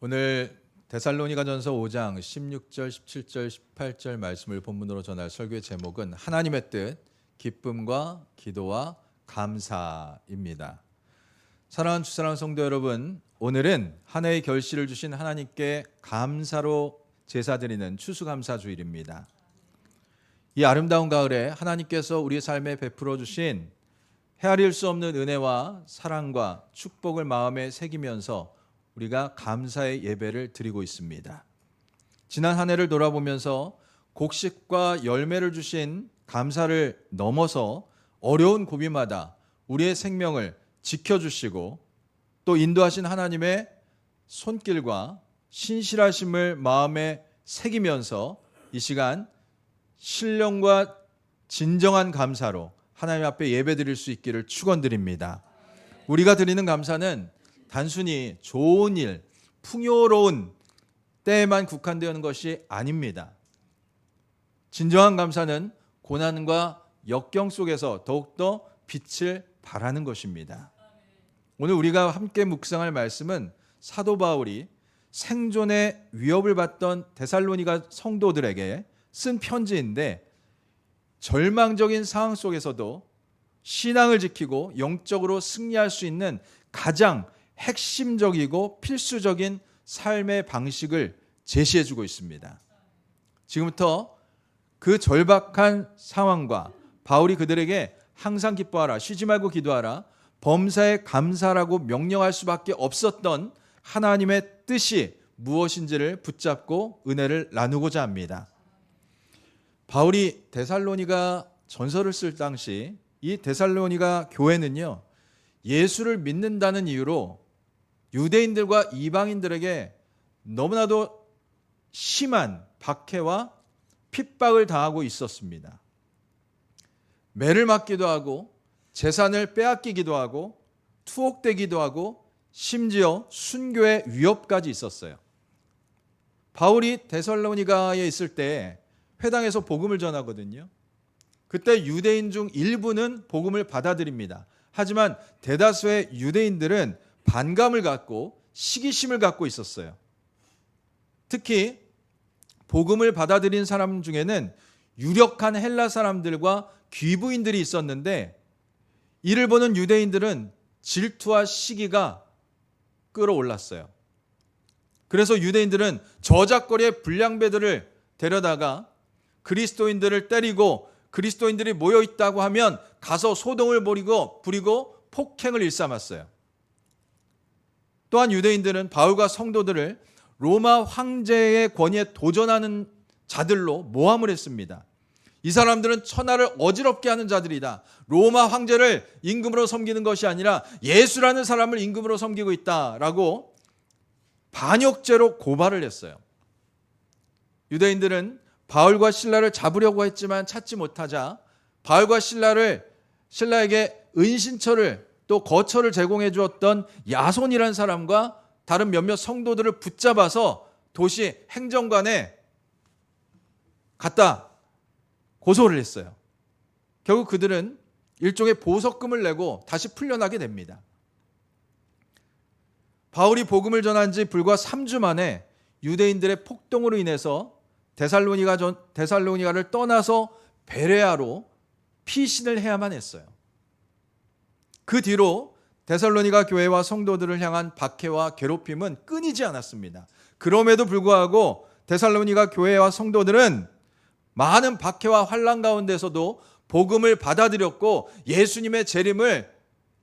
오늘 데살로니가전서 5장 16절, 17절, 18절 말씀을 본문으로 전할 설교의 제목은 하나님의 뜻, 기쁨과 기도와 감사입니다. 사랑하는 주사랑 성도 여러분, 오늘은 한 해의 결실을 주신 하나님께 감사로 제사드리는 추수감사주일입니다. 이 아름다운 가을에 하나님께서 우리 삶에 베풀어 주신 헤아릴 수 없는 은혜와 사랑과 축복을 마음에 새기면서 우리가 감사의 예배를 드리고 있습니다. 지난 한 해를 돌아보면서 곡식과 열매를 주신 감사를 넘어서 어려운 고비마다 우리의 생명을 지켜주시고 또 인도하신 하나님의 손길과 신실하심을 마음에 새기면서 이 시간 신령과 진정한 감사로 하나님 앞에 예배 드릴 수 있기를 축원드립니다. 우리가 드리는 감사는 단순히 좋은 일, 풍요로운 때에만 국한되어 있는 것이 아닙니다. 진정한 감사는 고난과 역경 속에서 더욱더 빛을 발하는 것입니다. 오늘 우리가 함께 묵상할 말씀은 사도 바울이 생존의 위협을 받던 데살로니가 성도들에게 쓴 편지인데 절망적인 상황 속에서도 신앙을 지키고 영적으로 승리할 수 있는 가장 핵심적이고 필수적인 삶의 방식을 제시해주고 있습니다. 지금부터 그 절박한 상황과 바울이 그들에게 항상 기뻐하라, 쉬지 말고 기도하라, 범사에 감사라고 명령할 수밖에 없었던 하나님의 뜻이 무엇인지를 붙잡고 은혜를 나누고자 합니다. 바울이 데살로니가 전서를 쓸 당시 이 데살로니가 교회는요, 예수를 믿는다는 이유로 유대인들과 이방인들에게 너무나도 심한 박해와 핍박을 당하고 있었습니다. 매를 맞기도 하고 재산을 빼앗기기도 하고 투옥되기도 하고 심지어 순교의 위협까지 있었어요. 바울이 데살로니가에 있을 때 회당에서 복음을 전하거든요. 그때 유대인 중 일부는 복음을 받아들입니다. 하지만 대다수의 유대인들은 반감을 갖고 시기심을 갖고 있었어요. 특히 복음을 받아들인 사람 중에는 유력한 헬라 사람들과 귀부인들이 있었는데 이를 보는 유대인들은 질투와 시기가 끌어올랐어요. 그래서 유대인들은 저작거리의 불량배들을 데려다가 그리스도인들을 때리고 그리스도인들이 모여 있다고 하면 가서 소동을 부리고 폭행을 일삼았어요. 또한 유대인들은 바울과 성도들을 로마 황제의 권위에 도전하는 자들로 모함을 했습니다. 이 사람들은 천하를 어지럽게 하는 자들이다. 로마 황제를 임금으로 섬기는 것이 아니라 예수라는 사람을 임금으로 섬기고 있다라고 반역죄로 고발을 했어요. 유대인들은 바울과 실라를 잡으려고 했지만 찾지 못하자 바울과 신라에게 은신처를 또 거처를 제공해 주었던 야손이라는 사람과 다른 몇몇 성도들을 붙잡아서 도시 행정관에 갖다 고소를 했어요. 결국 그들은 일종의 보석금을 내고 다시 풀려나게 됩니다. 바울이 복음을 전한 지 불과 3주 만에 유대인들의 폭동으로 인해서 데살로니가를 떠나서 베레아로 피신을 해야만 했어요. 그 뒤로 데살로니가 교회와 성도들을 향한 박해와 괴롭힘은 끊이지 않았습니다. 그럼에도 불구하고 데살로니가 교회와 성도들은 많은 박해와 환난 가운데서도 복음을 받아들였고 예수님의 재림을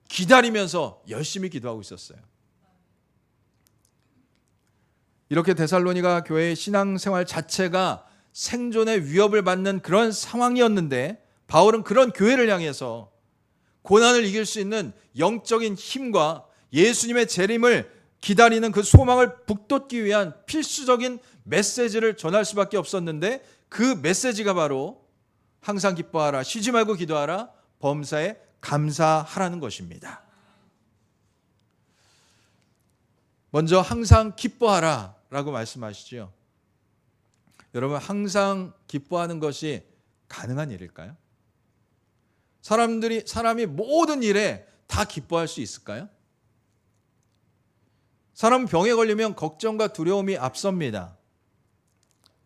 기다리면서 열심히 기도하고 있었어요. 이렇게 데살로니가 교회의 신앙생활 자체가 생존의 위협을 받는 그런 상황이었는데 바울은 그런 교회를 향해서 고난을 이길 수 있는 영적인 힘과 예수님의 재림을 기다리는 그 소망을 북돋기 위한 필수적인 메시지를 전할 수밖에 없었는데 그 메시지가 바로 항상 기뻐하라, 쉬지 말고 기도하라, 범사에 감사하라는 것입니다. 먼저 항상 기뻐하라 라고 말씀하시죠. 여러분, 항상 기뻐하는 것이 가능한 일일까요? 사람이 모든 일에 다 기뻐할 수 있을까요? 사람은 병에 걸리면 걱정과 두려움이 앞섭니다.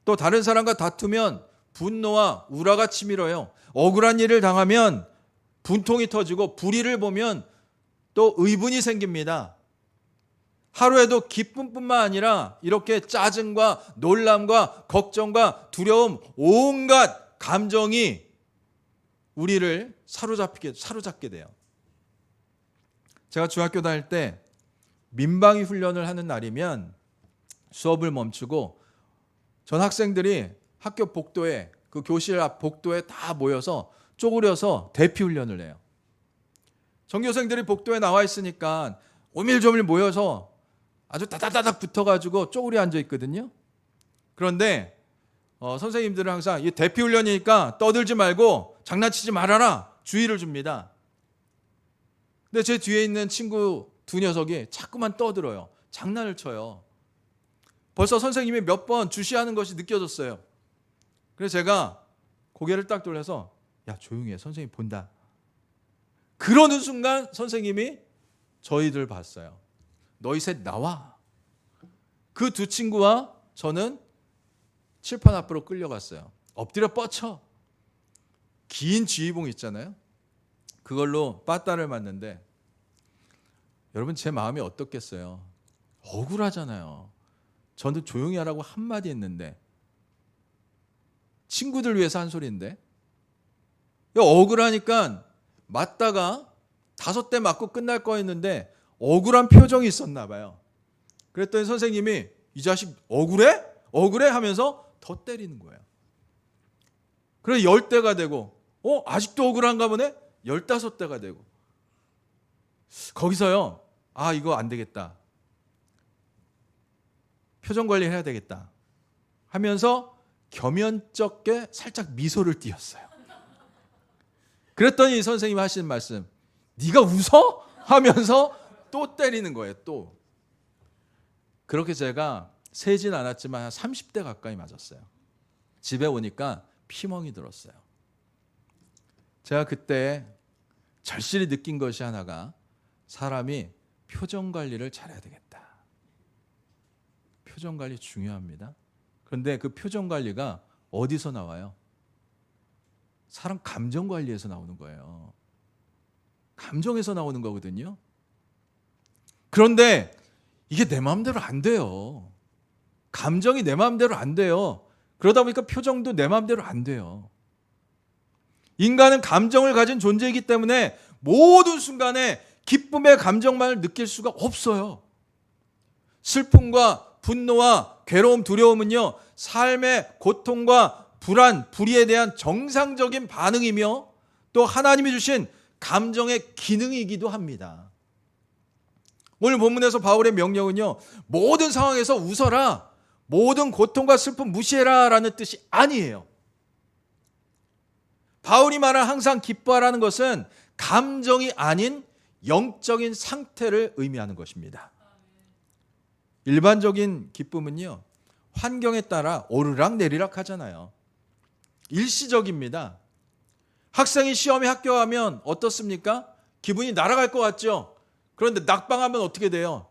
또 다른 사람과 다투면 분노와 우라가 치밀어요. 억울한 일을 당하면 분통이 터지고 불의를 보면 또 의분이 생깁니다. 하루에도 기쁨뿐만 아니라 이렇게 짜증과 놀람과 걱정과 두려움, 온갖 감정이 우리를 사로잡게 돼요. 제가 중학교 다닐 때 민방위 훈련을 하는 날이면 수업을 멈추고 전 학생들이 학교 복도에, 그 교실 앞 복도에 다 모여서 쪼그려서 대피 훈련을 해요. 전교생들이 복도에 나와 있으니까 오밀조밀 모여서 아주 다다다닥 붙어가지고 쪼그려 앉아 있거든요. 그런데 선생님들은 항상 이 대피 훈련이니까 떠들지 말고 장난치지 말아라 주의를 줍니다. 근데 제 뒤에 있는 친구 두 녀석이 자꾸만 떠들어요. 장난을 쳐요. 벌써 선생님이 몇 번 주시하는 것이 느껴졌어요. 그래서 제가 고개를 딱 돌려서 야 조용히 해, 선생님 본다. 그러는 순간 선생님이 저희들 봤어요. 너희 셋 나와. 그 두 친구와 저는 칠판 앞으로 끌려갔어요. 엎드려 뻗쳐. 긴 지휘봉 있잖아요. 그걸로 빠따를 맞는데 여러분 제 마음이 어떻겠어요? 억울하잖아요. 저는 조용히 하라고 한마디 했는데 친구들 위해서 한 소리인데 억울하니까 맞다가 5대 맞고 끝날 거였는데 억울한 표정이 있었나 봐요. 그랬더니 선생님이 이 자식 억울해? 억울해? 하면서 더 때리는 거예요. 그래서 10대가 되고 아직도 억울한가 보네? 15대가 되고 거기서요. 아 이거 안 되겠다. 표정 관리해야 되겠다 하면서 겸연쩍게 살짝 미소를 띄었어요. 그랬더니 선생님이 하시는 말씀, 네가 웃어? 하면서 또 때리는 거예요. 또. 그렇게 제가 세진 않았지만 한 30대 가까이 맞았어요. 집에 오니까 피멍이 들었어요. 제가 그때 절실히 느낀 것이 하나가 사람이 표정 관리를 잘해야 되겠다. 표정 관리 중요합니다. 그런데 그 표정 관리가 어디서 나와요? 사람 감정 관리에서 나오는 거예요. 감정에서 나오는 거거든요. 그런데 이게 내 마음대로 안 돼요. 감정이 내 마음대로 안 돼요. 그러다 보니까 표정도 내 마음대로 안 돼요. 인간은 감정을 가진 존재이기 때문에 모든 순간에 기쁨의 감정만을 느낄 수가 없어요. 슬픔과 분노와 괴로움, 두려움은요, 삶의 고통과 불안, 불의에 대한 정상적인 반응이며 또 하나님이 주신 감정의 기능이기도 합니다. 오늘 본문에서 바울의 명령은요, 모든 상황에서 웃어라, 모든 고통과 슬픔 무시해라 라는 뜻이 아니에요. 바울이 말한 항상 기뻐하라는 것은 감정이 아닌 영적인 상태를 의미하는 것입니다. 일반적인 기쁨은요, 환경에 따라 오르락 내리락 하잖아요. 일시적입니다. 학생이 시험에 합격하면 어떻습니까? 기분이 날아갈 것 같죠? 그런데 낙방하면 어떻게 돼요?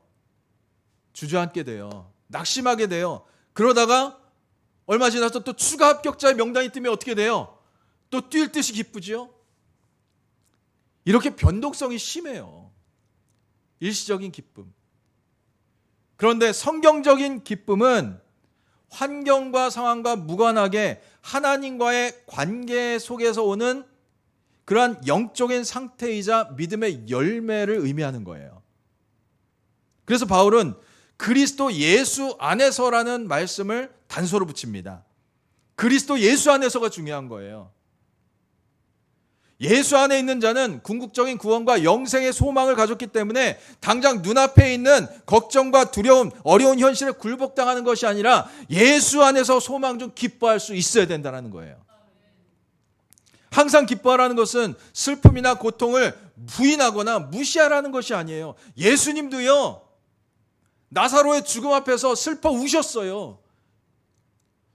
주저앉게 돼요. 낙심하게 돼요. 그러다가 얼마 지나서 또 추가 합격자의 명단이 뜨면 어떻게 돼요? 또 뛸 듯이 기쁘죠? 이렇게 변동성이 심해요. 일시적인 기쁨. 그런데 성경적인 기쁨은 환경과 상황과 무관하게 하나님과의 관계 속에서 오는 그러한 영적인 상태이자 믿음의 열매를 의미하는 거예요. 그래서 바울은 그리스도 예수 안에서라는 말씀을 단서로 붙입니다. 그리스도 예수 안에서가 중요한 거예요. 예수 안에 있는 자는 궁극적인 구원과 영생의 소망을 가졌기 때문에 당장 눈앞에 있는 걱정과 두려움, 어려운 현실에 굴복당하는 것이 아니라 예수 안에서 소망 중 기뻐할 수 있어야 된다는 거예요. 항상 기뻐하라는 것은 슬픔이나 고통을 부인하거나 무시하라는 것이 아니에요. 예수님도요, 나사로의 죽음 앞에서 슬퍼 우셨어요.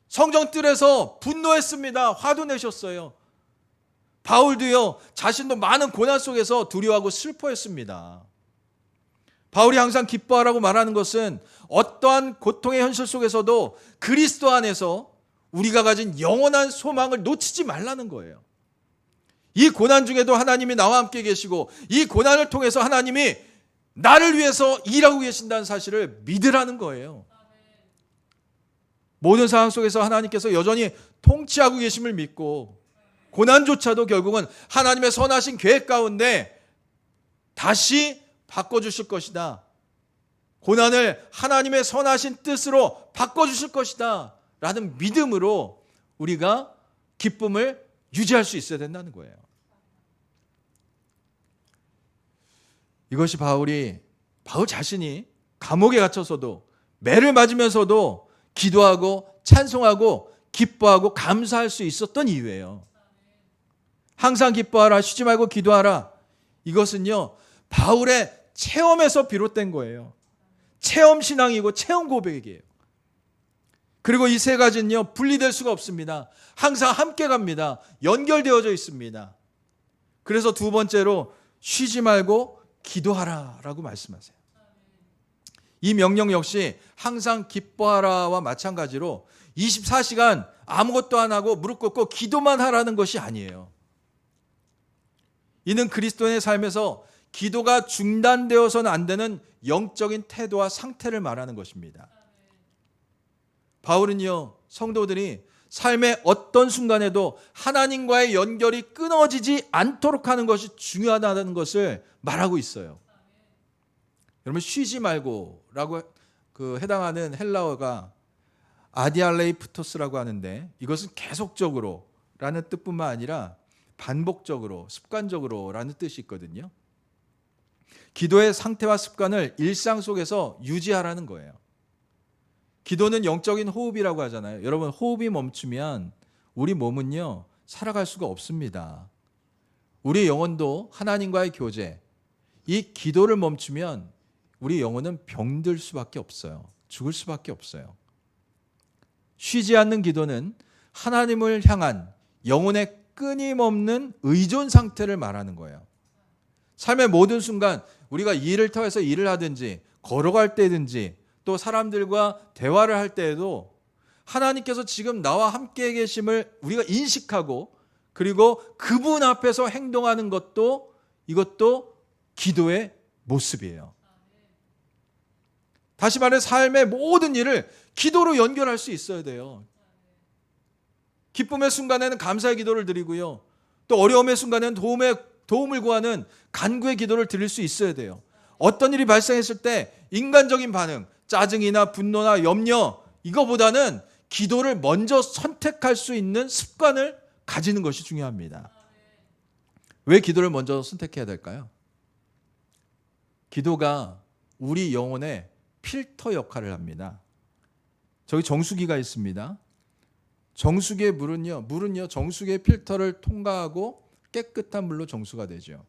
성정뜰에서 분노했습니다. 화도 내셨어요. 바울도요, 자신도 많은 고난 속에서 두려워하고 슬퍼했습니다. 바울이 항상 기뻐하라고 말하는 것은 어떠한 고통의 현실 속에서도 그리스도 안에서 우리가 가진 영원한 소망을 놓치지 말라는 거예요. 이 고난 중에도 하나님이 나와 함께 계시고 이 고난을 통해서 하나님이 나를 위해서 일하고 계신다는 사실을 믿으라는 거예요. 모든 상황 속에서 하나님께서 여전히 통치하고 계심을 믿고 고난조차도 결국은 하나님의 선하신 계획 가운데 다시 바꿔주실 것이다. 고난을 하나님의 선하신 뜻으로 바꿔주실 것이다 라는 믿음으로 우리가 기쁨을 유지할 수 있어야 된다는 거예요. 이것이 바울 자신이 감옥에 갇혀서도 매를 맞으면서도 기도하고 찬송하고 기뻐하고 감사할 수 있었던 이유예요. 항상 기뻐하라, 쉬지 말고 기도하라. 이것은요, 바울의 체험에서 비롯된 거예요. 체험 신앙이고 체험 고백이에요. 그리고 이 세 가지는요, 분리될 수가 없습니다. 항상 함께 갑니다. 연결되어져 있습니다. 그래서 두 번째로 쉬지 말고 기도하라 라고 말씀하세요. 이 명령 역시 항상 기뻐하라와 마찬가지로 24시간 아무것도 안 하고 무릎 꿇고 기도만 하라는 것이 아니에요. 이는 그리스도인의 삶에서 기도가 중단되어서는 안 되는 영적인 태도와 상태를 말하는 것입니다. 바울은요, 성도들이 삶의 어떤 순간에도 하나님과의 연결이 끊어지지 않도록 하는 것이 중요하다는 것을 말하고 있어요. 여러분, 쉬지 말고 라고 해당하는 헬라어가 아디알레이프토스라고 하는데, 이것은 계속적으로 라는 뜻뿐만 아니라 반복적으로, 습관적으로 라는 뜻이 있거든요. 기도의 상태와 습관을 일상 속에서 유지하라는 거예요. 기도는 영적인 호흡이라고 하잖아요. 여러분, 호흡이 멈추면 우리 몸은요, 살아갈 수가 없습니다. 우리 영혼도 하나님과의 교제, 이 기도를 멈추면 우리 영혼은 병들 수밖에 없어요. 죽을 수밖에 없어요. 쉬지 않는 기도는 하나님을 향한 영혼의 끊임없는 의존 상태를 말하는 거예요. 삶의 모든 순간 우리가 일을 통해서 일을 하든지 걸어갈 때든지 또 사람들과 대화를 할 때에도 하나님께서 지금 나와 함께 계심을 우리가 인식하고 그리고 그분 앞에서 행동하는 것도 이것도 기도의 모습이에요. 다시 말해 삶의 모든 일을 기도로 연결할 수 있어야 돼요. 기쁨의 순간에는 감사의 기도를 드리고요. 또 어려움의 순간에는 도움을 구하는 간구의 기도를 드릴 수 있어야 돼요. 어떤 일이 발생했을 때 인간적인 반응, 짜증이나 분노나 염려, 이거보다는 기도를 먼저 선택할 수 있는 습관을 가지는 것이 중요합니다. 왜 기도를 먼저 선택해야 될까요? 기도가 우리 영혼의 필터 역할을 합니다. 저기 정수기가 있습니다. 정수기의 물은요 정수기의 필터를 통과하고 깨끗한 물로 정수가 되죠.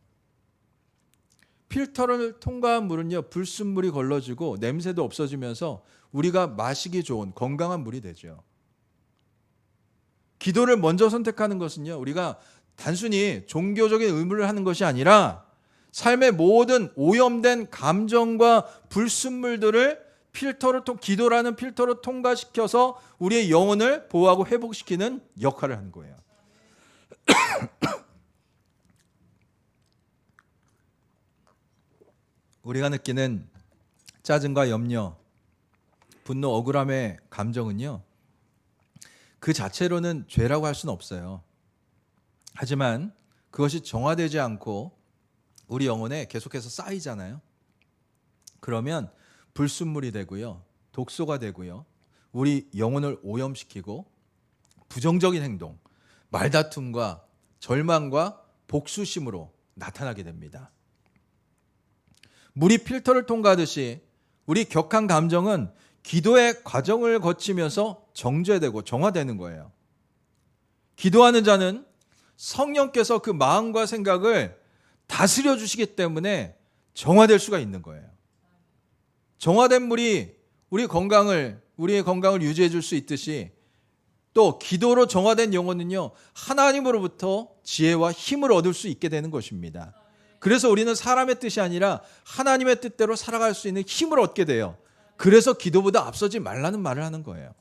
필터를 통과한 물은요 불순물이 걸러지고 냄새도 없어지면서 우리가 마시기 좋은 건강한 물이 되죠. 기도를 먼저 선택하는 것은요 우리가 단순히 종교적인 의무를 하는 것이 아니라 삶의 모든 오염된 감정과 불순물들을 기도라는 필터로 통과시켜서 우리의 영혼을 보호하고 회복시키는 역할을 하는 거예요. 우리가 느끼는 짜증과 염려, 분노, 억울함의 감정은요 그 자체로는 죄라고 할 수는 없어요. 하지만 그것이 정화되지 않고 우리 영혼에 계속해서 쌓이잖아요. 그러면 불순물이 되고요, 독소가 되고요, 우리 영혼을 오염시키고 부정적인 행동, 말다툼과 절망과 복수심으로 나타나게 됩니다. 물이 필터를 통과하듯이 우리 격한 감정은 기도의 과정을 거치면서 정죄되고 정화되는 거예요. 기도하는 자는 성령께서 그 마음과 생각을 다스려 주시기 때문에 정화될 수가 있는 거예요. 정화된 물이 우리의 건강을 유지해 줄 수 있듯이 또 기도로 정화된 영혼은요 하나님으로부터 지혜와 힘을 얻을 수 있게 되는 것입니다. 그래서 우리는 사람의 뜻이 아니라 하나님의 뜻대로 살아갈 수 있는 힘을 얻게 돼요. 그래서 기도보다 앞서지 말라는 말을 하는 거예요.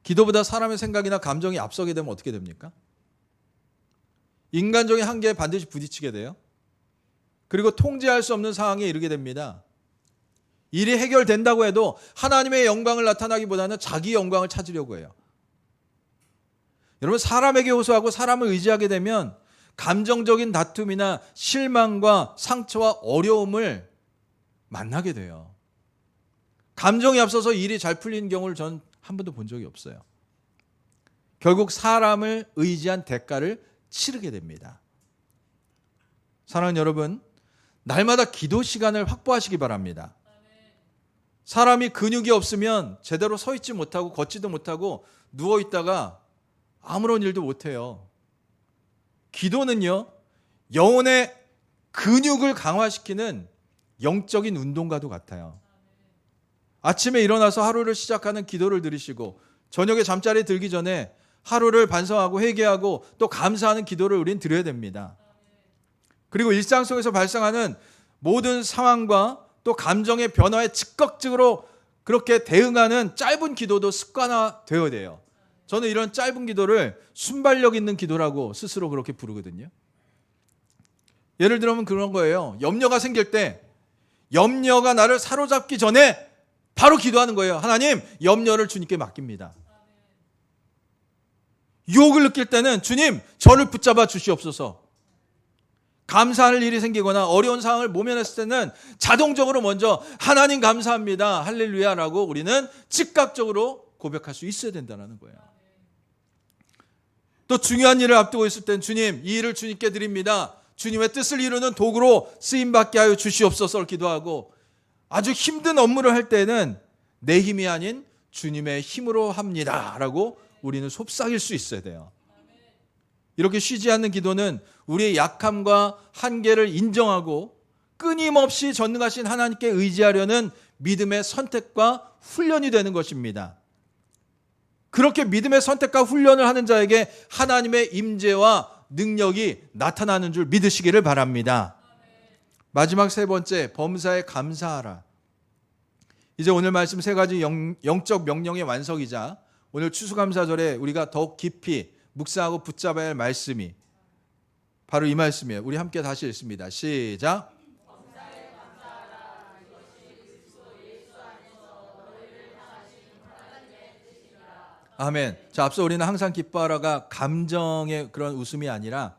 기도보다 사람의 생각이나 감정이 앞서게 되면 어떻게 됩니까? 인간적인 한계에 반드시 부딪히게 돼요. 그리고 통제할 수 없는 상황에 이르게 됩니다. 일이 해결된다고 해도 하나님의 영광을 나타나기보다는 자기 영광을 찾으려고 해요. 여러분, 사람에게 호소하고 사람을 의지하게 되면 감정적인 다툼이나 실망과 상처와 어려움을 만나게 돼요. 감정이 앞서서 일이 잘 풀리는 경우를 전 한 번도 본 적이 없어요. 결국 사람을 의지한 대가를 치르게 됩니다. 사랑하는 여러분, 날마다 기도 시간을 확보하시기 바랍니다. 사람이 근육이 없으면 제대로 서 있지 못하고 걷지도 못하고 누워 있다가 아무런 일도 못해요. 기도는요, 영혼의 근육을 강화시키는 영적인 운동과도 같아요. 아침에 일어나서 하루를 시작하는 기도를 드리시고 저녁에 잠자리에 들기 전에 하루를 반성하고 회개하고 또 감사하는 기도를 우리는 드려야 됩니다. 그리고 일상 속에서 발생하는 모든 상황과 또 감정의 변화에 즉각적으로 그렇게 대응하는 짧은 기도도 습관화되어야 돼요. 저는 이런 짧은 기도를 순발력 있는 기도라고 스스로 그렇게 부르거든요. 예를 들면 그런 거예요. 염려가 생길 때 염려가 나를 사로잡기 전에 바로 기도하는 거예요. 하나님, 염려를 주님께 맡깁니다. 유혹을 느낄 때는 주님, 저를 붙잡아 주시옵소서. 감사할 일이 생기거나 어려운 상황을 모면했을 때는 자동적으로 먼저 하나님 감사합니다, 할렐루야라고 우리는 즉각적으로 고백할 수 있어야 된다는 거예요. 또 중요한 일을 앞두고 있을 땐 주님, 이 일을 주님께 드립니다. 주님의 뜻을 이루는 도구로 쓰임받게 하여 주시옵소서를 기도하고, 아주 힘든 업무를 할 때는 내 힘이 아닌 주님의 힘으로 합니다 라고 우리는 속삭일 수 있어야 돼요. 이렇게 쉬지 않는 기도는 우리의 약함과 한계를 인정하고 끊임없이 전능하신 하나님께 의지하려는 믿음의 선택과 훈련이 되는 것입니다. 그렇게 믿음의 선택과 훈련을 하는 자에게 하나님의 임재와 능력이 나타나는 줄 믿으시기를 바랍니다. 마지막 세 번째, 범사에 감사하라. 이제 오늘 말씀 세 가지 영적 명령의 완성이자 오늘 추수감사절에 우리가 더욱 깊이 묵상하고 붙잡아야 할 말씀이 바로 이 말씀이에요. 우리 함께 다시 읽습니다. 시작. 아멘. 자, 앞서 우리는 항상 기뻐하라가 감정의 그런 웃음이 아니라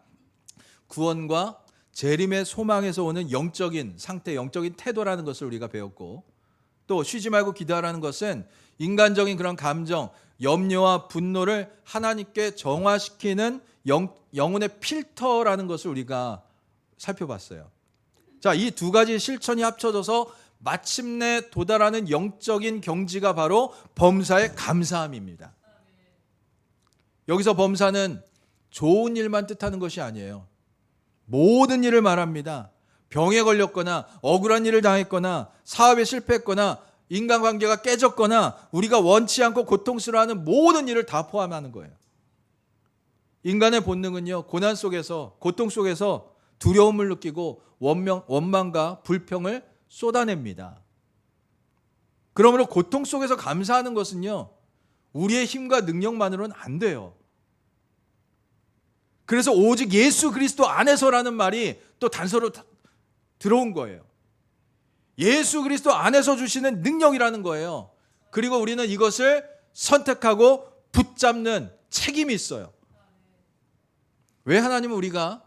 구원과 재림의 소망에서 오는 영적인 상태, 영적인 태도라는 것을 우리가 배웠고, 또 쉬지 말고 기도하라는 것은 인간적인 그런 감정, 염려와 분노를 하나님께 정화시키는 영혼의 필터라는 것을 우리가 살펴봤어요. 자, 이 두 가지 실천이 합쳐져서 마침내 도달하는 영적인 경지가 바로 범사의 감사함입니다. 여기서 범사는 좋은 일만 뜻하는 것이 아니에요. 모든 일을 말합니다. 병에 걸렸거나 억울한 일을 당했거나 사업에 실패했거나 인간관계가 깨졌거나 우리가 원치 않고 고통스러워하는 모든 일을 다 포함하는 거예요. 인간의 본능은요, 고난 속에서, 고통 속에서 두려움을 느끼고 원망과 불평을 쏟아냅니다. 그러므로 고통 속에서 감사하는 것은요, 우리의 힘과 능력만으로는 안 돼요. 그래서 오직 예수 그리스도 안에서라는 말이 또 단서로 들어온 거예요. 예수 그리스도 안에서 주시는 능력이라는 거예요. 그리고 우리는 이것을 선택하고 붙잡는 책임이 있어요. 왜 하나님은 우리가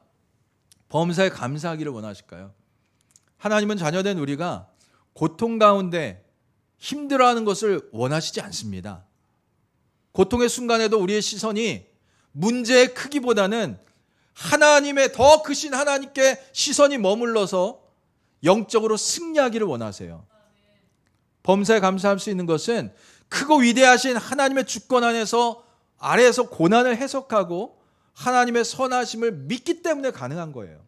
범사에 감사하기를 원하실까요? 하나님은 자녀된 우리가 고통 가운데 힘들어하는 것을 원하시지 않습니다. 고통의 순간에도 우리의 시선이 문제의 크기보다는 하나님의 더 크신 하나님께 시선이 머물러서 영적으로 승리하기를 원하세요. 범사에 감사할 수 있는 것은 크고 위대하신 하나님의 주권 안에서 아래에서 고난을 해석하고 하나님의 선하심을 믿기 때문에 가능한 거예요.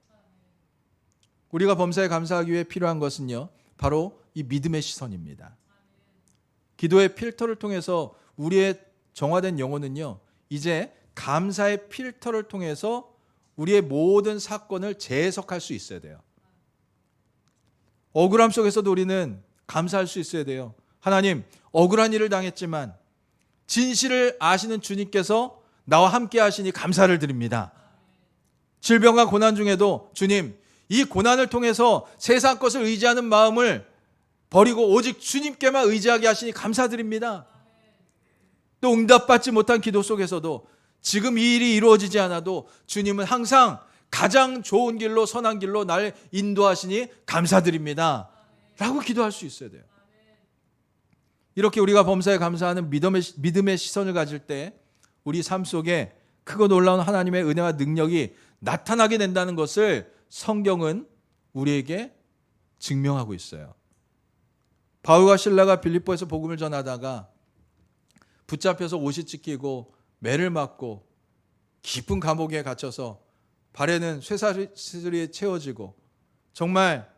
우리가 범사에 감사하기 위해 필요한 것은요, 바로 이 믿음의 시선입니다. 기도의 필터를 통해서 우리의 정화된 영혼은요, 이제 감사의 필터를 통해서 우리의 모든 사건을 재해석할 수 있어야 돼요. 억울함 속에서도 우리는 감사할 수 있어야 돼요. 하나님, 억울한 일을 당했지만 진실을 아시는 주님께서 나와 함께 하시니 감사를 드립니다. 질병과 고난 중에도 주님, 이 고난을 통해서 세상 것을 의지하는 마음을 버리고 오직 주님께만 의지하게 하시니 감사드립니다. 또 응답받지 못한 기도 속에서도 지금 이 일이 이루어지지 않아도 주님은 항상 가장 좋은 길로, 선한 길로 날 인도하시니 감사드립니다 라고 기도할 수 있어야 돼요. 이렇게 우리가 범사에 감사하는 믿음의 시선을 가질 때 우리 삶 속에 크고 놀라운 하나님의 은혜와 능력이 나타나게 된다는 것을 성경은 우리에게 증명하고 있어요. 바울과 실라가 빌립보에서 복음을 전하다가 붙잡혀서 옷이 찢기고 매를 맞고 깊은 감옥에 갇혀서 발에는 쇠사슬이 채워지고 정말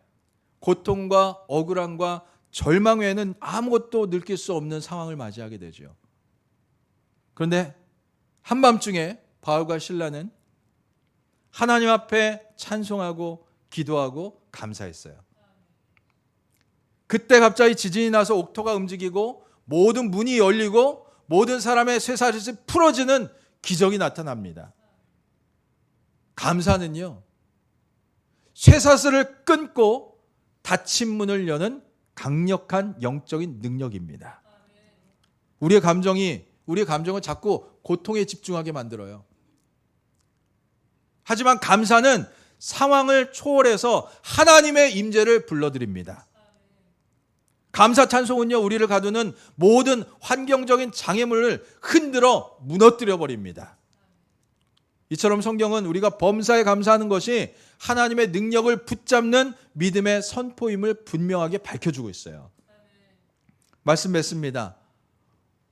고통과 억울함과 절망 외에는 아무것도 느낄 수 없는 상황을 맞이하게 되죠. 그런데 한밤중에 바울과 실라는 하나님 앞에 찬송하고 기도하고 감사했어요. 그때 갑자기 지진이 나서 옥토가 움직이고 모든 문이 열리고 모든 사람의 쇠사슬이 풀어지는 기적이 나타납니다. 감사는요, 쇠사슬을 끊고 닫힌 문을 여는 강력한 영적인 능력입니다. 우리의 감정을 자꾸 고통에 집중하게 만들어요. 하지만 감사는 상황을 초월해서 하나님의 임재를 불러드립니다. 감사 찬송은요, 우리를 가두는 모든 환경적인 장애물을 흔들어 무너뜨려 버립니다. 이처럼 성경은 우리가 범사에 감사하는 것이 하나님의 능력을 붙잡는 믿음의 선포임을 분명하게 밝혀주고 있어요. 말씀 맺습니다.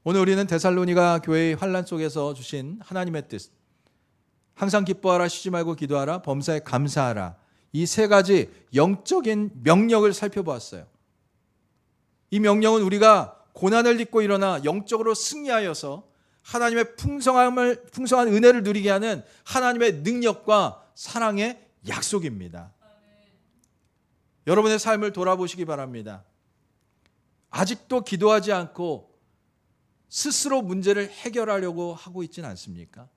오늘 우리는 데살로니가 교회의 환난 속에서 주신 하나님의 뜻, 항상 기뻐하라, 쉬지 말고 기도하라, 범사에 감사하라, 이 세 가지 영적인 명령을 살펴보았어요. 이 명령은 우리가 고난을 딛고 일어나 영적으로 승리하여서 하나님의 풍성한 은혜를 누리게 하는 하나님의 능력과 사랑의 약속입니다. 여러분의 삶을 돌아보시기 바랍니다. 아직도 기도하지 않고 스스로 문제를 해결하려고 하고 있지는 않습니까?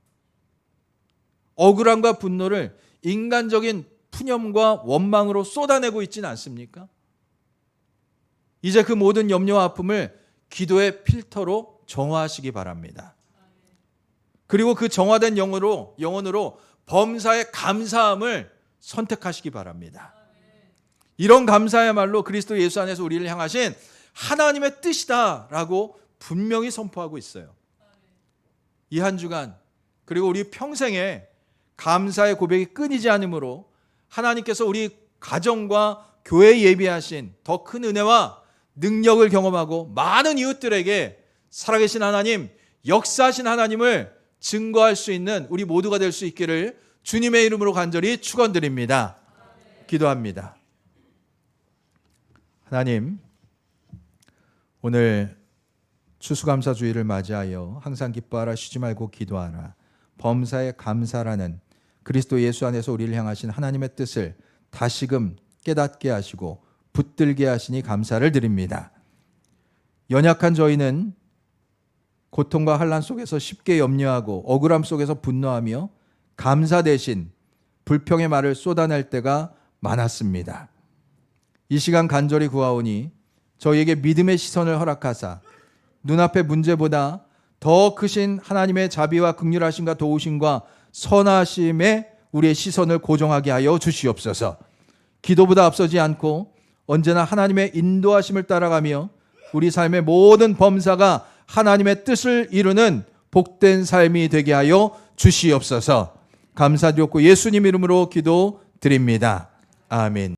억울함과 분노를 인간적인 푸념과 원망으로 쏟아내고 있지는 않습니까? 이제 그 모든 염려와 아픔을 기도의 필터로 정화하시기 바랍니다. 그리고 그 정화된 영혼으로 범사의 감사함을 선택하시기 바랍니다. 이런 감사야말로 그리스도 예수 안에서 우리를 향하신 하나님의 뜻이다라고 분명히 선포하고 있어요. 이 한 주간 그리고 우리 평생에 감사의 고백이 끊이지 않으므로 하나님께서 우리 가정과 교회에 예비하신 더 큰 은혜와 능력을 경험하고 많은 이웃들에게 살아계신 하나님, 역사하신 하나님을 증거할 수 있는 우리 모두가 될 수 있기를 주님의 이름으로 간절히 축원드립니다. 기도합니다. 하나님, 오늘 추수감사주의를 맞이하여 항상 기뻐하라, 쉬지 말고 기도하라, 범사에 감사라는 그리스도 예수 안에서 우리를 향하신 하나님의 뜻을 다시금 깨닫게 하시고 붙들게 하시니 감사를 드립니다. 연약한 저희는 고통과 환난 속에서 쉽게 염려하고 억울함 속에서 분노하며 감사 대신 불평의 말을 쏟아낼 때가 많았습니다. 이 시간 간절히 구하오니 저희에게 믿음의 시선을 허락하사 눈앞의 문제보다 더 크신 하나님의 자비와 긍휼하심과 도우심과 선하심에 우리의 시선을 고정하게 하여 주시옵소서. 기도보다 앞서지 않고 언제나 하나님의 인도하심을 따라가며 우리 삶의 모든 범사가 하나님의 뜻을 이루는 복된 삶이 되게 하여 주시옵소서. 감사드렸고 예수님 이름으로 기도드립니다. 아멘.